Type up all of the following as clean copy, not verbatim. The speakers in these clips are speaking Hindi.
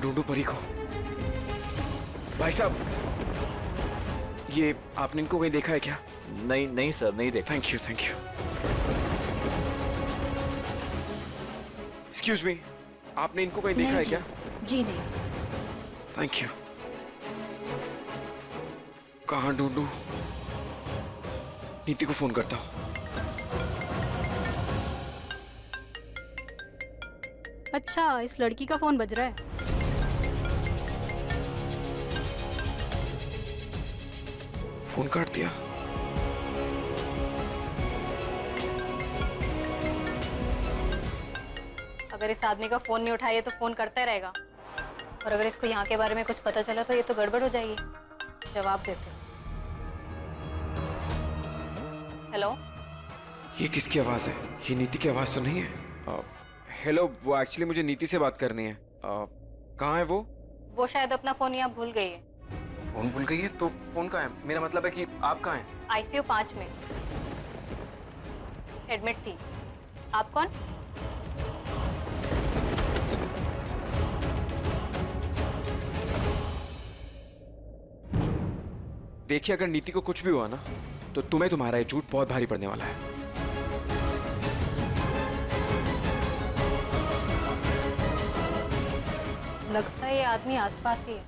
ढूंढूं परी को? भाई साहब, ये आपने इनको कहीं देखा है क्या? नहीं नहीं सर, नहीं देखा। Thank you, thank you. Excuse me, आपने इनको कहीं देखा है क्या? जी नहीं। Thank you. कहाँ ढूंढूं? नीति को फोन करता हूँ। अच्छा, इस लड़की का फोन बज रहा है। फोन काट दिया। अगर इस आदमी का फोन नहीं उठाइए तो फोन करता ही रहेगा, और अगर इसको यहाँ के बारे में कुछ पता चला तो ये तो गड़बड़ हो जाएगी। जवाब देते हो। हेलो, ये किसकी आवाज है? ये नीति की आवाज तो नहीं है? हेलो, वो एक्चुअली मुझे नीति से बात करनी है। कहाँ है वो? वो शायद अपना फोन यहाँ भूल गई है। फोन भूल गई है? तो फोन कहाँ है? मेरा मतलब है कि आप कहाँ हैं? ICU 5 में एडमिट थी। आप कौन? देखिए, अगर नीति को कुछ भी हुआ ना तो तुम्हें तुम्हारा ये झूठ बहुत भारी पड़ने वाला है। लगता है ये आदमी आसपास ही है।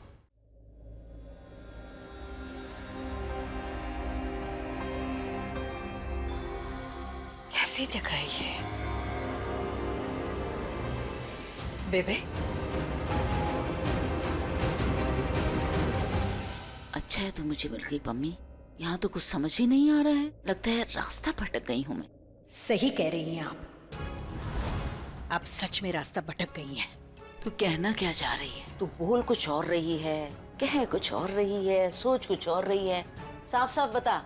कैसी जगह है ये? बेबे, अच्छा है तो मुझे मिल गई पम्मी। यहाँ तो कुछ समझ ही नहीं आ रहा है। लगता है रास्ता भटक गई हूँ मैं। सही कह रही हैं आप सच में रास्ता भटक गई हैं। तू कहना क्या चाह रही है? तू बोल कुछ और रही है, कह कुछ और रही है, सोच कुछ और रही है। साफ साफ बता,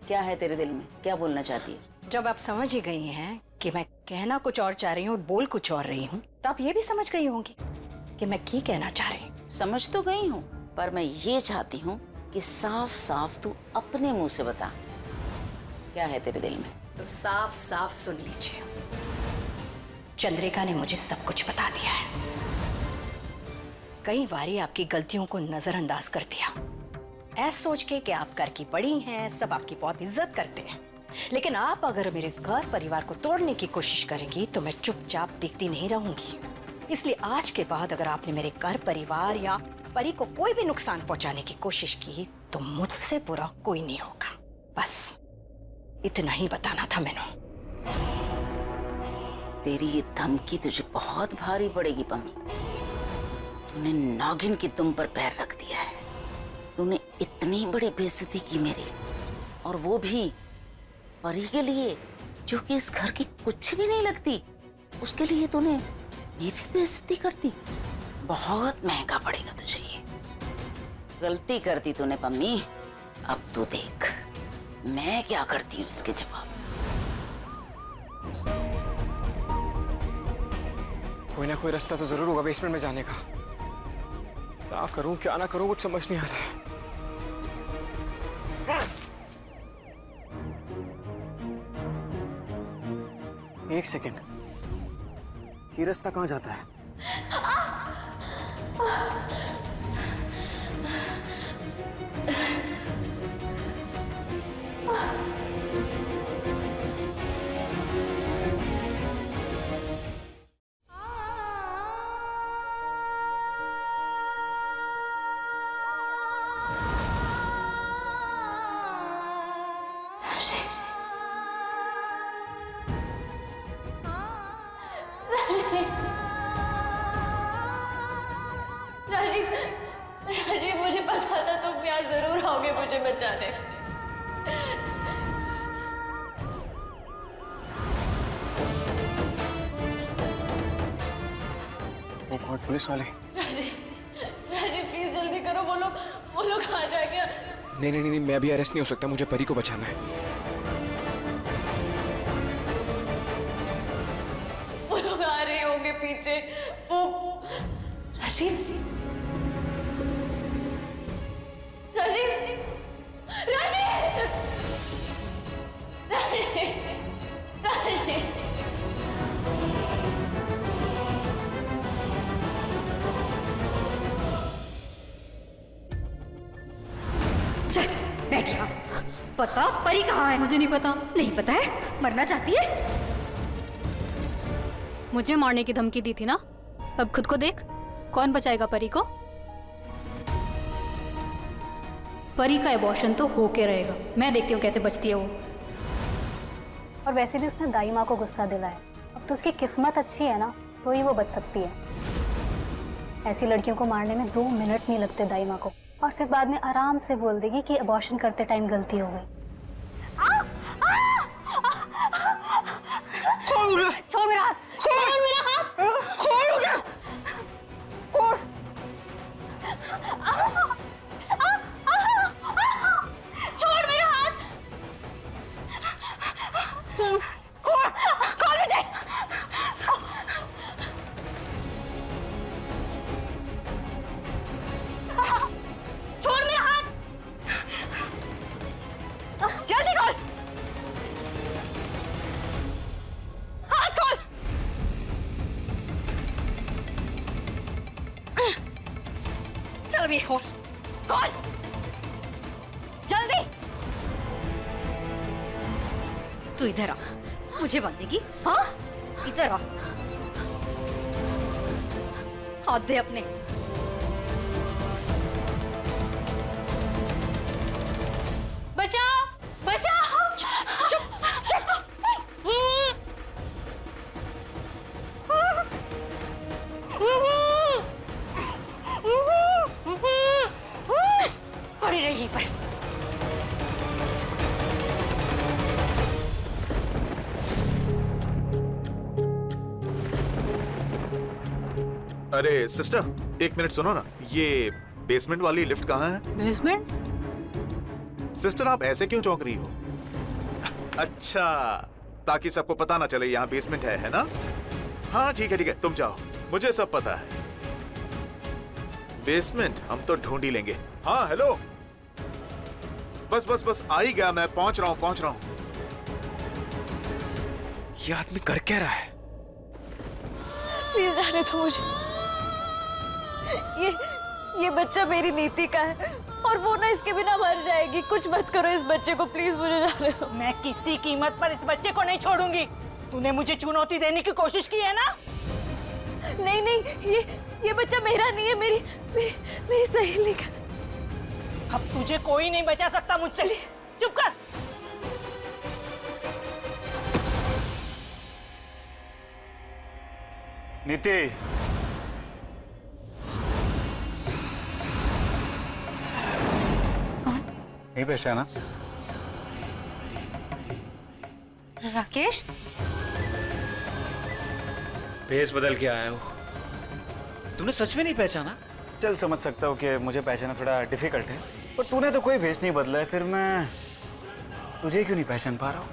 क्या है तेरे दिल में? क्या बोलना चाहती है? जब आप समझ ही गई हैं कि मैं कहना कुछ और चाह रही हूँ और बोल कुछ और रही हूँ, तो आप ये भी समझ गई होंगी कि मैं क्या कहना चाह रही हूँ। समझ तो गई हूँ, पर मैं ये चाहती हूँ कि साफ साफ तू अपने मुंह से बता, क्या है तेरे दिल में? तो साफ साफ सुन लीजिए, चंद्रिका ने मुझे सब कुछ बता दिया है। कई बारी आपकी गलतियों को नजरअंदाज कर दिया, ऐसा सोच के कि आप घर की बड़ी हैं, सब आपकी बहुत इज्जत करते हैं। लेकिन आप अगर मेरे घर परिवार को तोड़ने की कोशिश करेंगी तो मैं चुपचाप देखती नहीं रहूंगी। इसलिए आज के बाद अगर आपने मेरे घर परिवार या परी को कोई भी नुकसान पहुंचाने की कोशिश की तो मुझसे बुरा कोई नहीं होगा। बस इतना ही बताना था मैंने। तेरी ये धमकी तुझे बहुत भारी पड़ेगी पम्मी। तूने नागिन की तुम पर पैर रख दिया है। तूने इतनी बड़ी बेइज्जती की मेरी, और वो भी परी के लिए जो कि इस घर की कुछ भी नहीं लगती। उसके लिए तूने मेरी बेइज्जती कर दी। बहुत महंगा पड़ेगा तुझे ये। गलती कर दी तूने पम्मी। अब तू देख मैं क्या करती हूँ इसके जवाब। कोई ना कोई रास्ता तो जरूर होगा बेसमेंट में जाने का। क्या करूं क्या ना करूं कुछ समझ नहीं आ रहा है। एक सेकेंड, ये रास्ता कहाँ जाता है? राजीव, मुझे पता था तुम यहाँ जरूर आओगे मुझे बचाने। वो कौन? पुलिस वाले? राजीव प्लीज जल्दी करो, वो लोग आ जाएंगे। नहीं नहीं नहीं, मैं भी अरेस्ट नहीं हो सकता। मुझे परी को बचाना है। वो लोग आ रहे होंगे पीछे। वो राजीव, राजीव, राजीव, राजीव। बता, परी कहाँ है? मुझे नहीं पता। नहीं पता है? मरना चाहती है? मुझे मारने की धमकी दी थी ना, अब खुद को देख, कौन बचाएगा परी को? परी का एबॉर्शन तो होके रहेगा, मैं देखती हूँ कैसे बचती है वो। और वैसे भी उसने दाई माँ को गुस्सा दिलाया, अब तो उसकी किस्मत अच्छी है ना, तो ही वो बच सकती है। ऐसी लड़कियों को मारने में 2 मिनट नहीं लगते दाई माँ को, और फिर बाद में आराम से बोल देगी कि अबॉर्शन करते टाइम गलती हो गई। छोड़ मेरा हाथ, छोड़ मेरा हाथ, छोड़ मुझे, छोड़, छोड़ मेरा हाथ, छोड़ मुझे। छोड़ मेरा हाथ, जल्दी खोल, हाथ खोल। चल भी खोल, खोल जल्दी। तू इधर आ, मुझे बांधेगी? हाँ, इधर आ, हाथ दे अपने। बचाओ, बचाओ, चुप, चुप। पड़ी रही पर। अरे सिस्टर, 1 मिनट सुनो ना, ये बेसमेंट वाली लिफ्ट कहाँ है? बेसमेंट? सिस्टर आप ऐसे क्यों चौंक रही हो? अच्छा, ताकि सबको पता ना चले यहाँ बेसमेंट है ना? हाँ ठीक है, तुम जाओ, मुझे सब पता है। बेसमेंट हम तो ढूंढ ही लेंगे। हाँ हेलो, बस आ ही गया, मैं पहुंच रहा हूँ। ये आदमी कर क्या रहा है? प्लीज जाने दो मुझे। ये बच्चा मेरी नीति का है और वो ना इसके बिना मर जाएगी। कुछ मत करो इस बच्चे को, प्लीज मुझे जाने दो। मैं किसी कीमत पर इस बच्चे को नहीं छोड़ूंगी। तूने मुझे चुनौती देने की कोशिश की है ना? नहीं, ये बच्चा मेरा नहीं है, मेरी सहेली का। अब तुझे कोई नहीं बचा सकता मुझसे। चुप कर। नीति, नहीं पहचाना? राकेश, भेस बदल के आया हो। तुमने सच में नहीं पहचाना? चल समझ सकता हूँ कि मुझे पहचाना थोड़ा डिफिकल्ट है, पर तूने तो कोई भेस नहीं बदला है, फिर मैं तुझे क्यों नहीं पहचान पा रहा हूँ?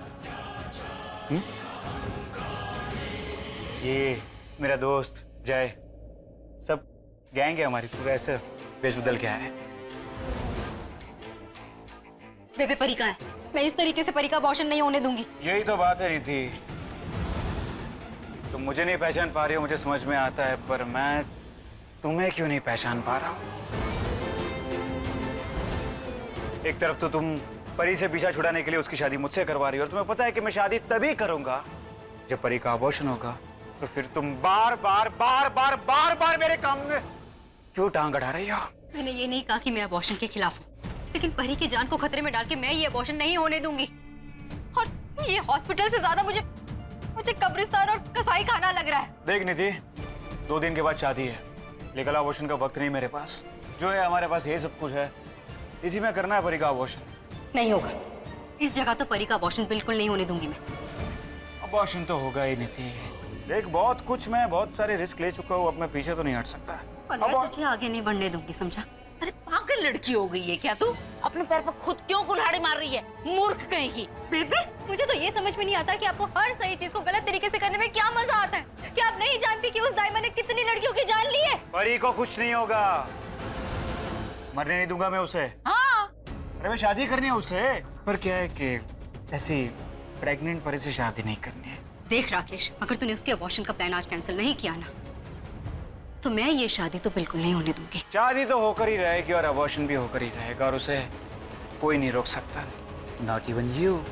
ये मेरा दोस्त जय, सब गैंग है हमारी, पूरा ऐसे भेस बदल के आया है। बेबे परी का है, मैं इस तरीके से परी का अबॉर्शन नहीं होने दूंगी। यही तो बात है रीति, तुम मुझे नहीं पहचान पा रही हो, मुझे समझ में आता है, पर मैं तुम्हें क्यों नहीं पहचान पा रहा हूं? एक तरफ तो तुम परी से पीछा छुड़ाने के लिए उसकी शादी मुझसे करवा रही हो, और तुम्हें पता है कि मैं शादी तभी करूंगा जब परी का अबॉर्शन होगा, तो फिर तुम बार बार मेरे काम में क्यों टांग अड़ा रही हो? मैंने ये नहीं कहा कि मैं अबॉर्शन के खिलाफ हूँ, लेकिन परी की जान को खतरे में डाल के मैं ये अबॉर्शन नहीं होने दूंगी। और ये हॉस्पिटल से ज्यादा मुझे कब्रिस्तान और कसाई खाना लग रहा है। देख निधि, 2 दिन के बाद शादी है, लीगल अबॉर्शन का वक्त नहीं मेरे पास। जो है हमारे पास ये सब कुछ है, इसी में करना है परी का अबॉर्शन। नहीं होगा, इस जगह तो परी का अबॉर्शन बिल्कुल नहीं होने दूंगी मैं। अबॉर्शन तो होगा ही निधि। देख बहुत सारे रिस्क ले चुका हूँ, अब मैं पीछे तो नहीं हट सकता। पर मैं तुझे आगे नहीं बढ़ने दूंगी, समझा? अरे पागल लड़की हो गई है क्या तू? अपने पैर पर खुद क्यों कुल्हाड़ी मार रही है, मूर्ख कहीं की। बेबे, मुझे तो ये समझ में नहीं आता कि आपको हर सही चीज को गलत तरीके से करने में क्या मजा आता है। क्या आप नहीं जानती कि उस दाइमा ने कितनी लड़कियों की जान ली है? परी को कुछ नहीं होगा, मरने नहीं दूंगा मैं उसे। हाँ, अरे मैं शादी करनी है उससे, पर क्या है कि ऐसी प्रेग्नेंट परी से शादी नहीं करनी है। देख राकेश, अगर तूने उसके अबॉर्शन का प्लान आज कैंसिल नहीं किया ना, तो मैं ये शादी तो बिल्कुल नहीं होने दूंगी। शादी तो होकर ही रहेगी और अबॉर्शन भी होकर ही रहेगा, और उसे कोई नहीं रोक सकता। Not even you.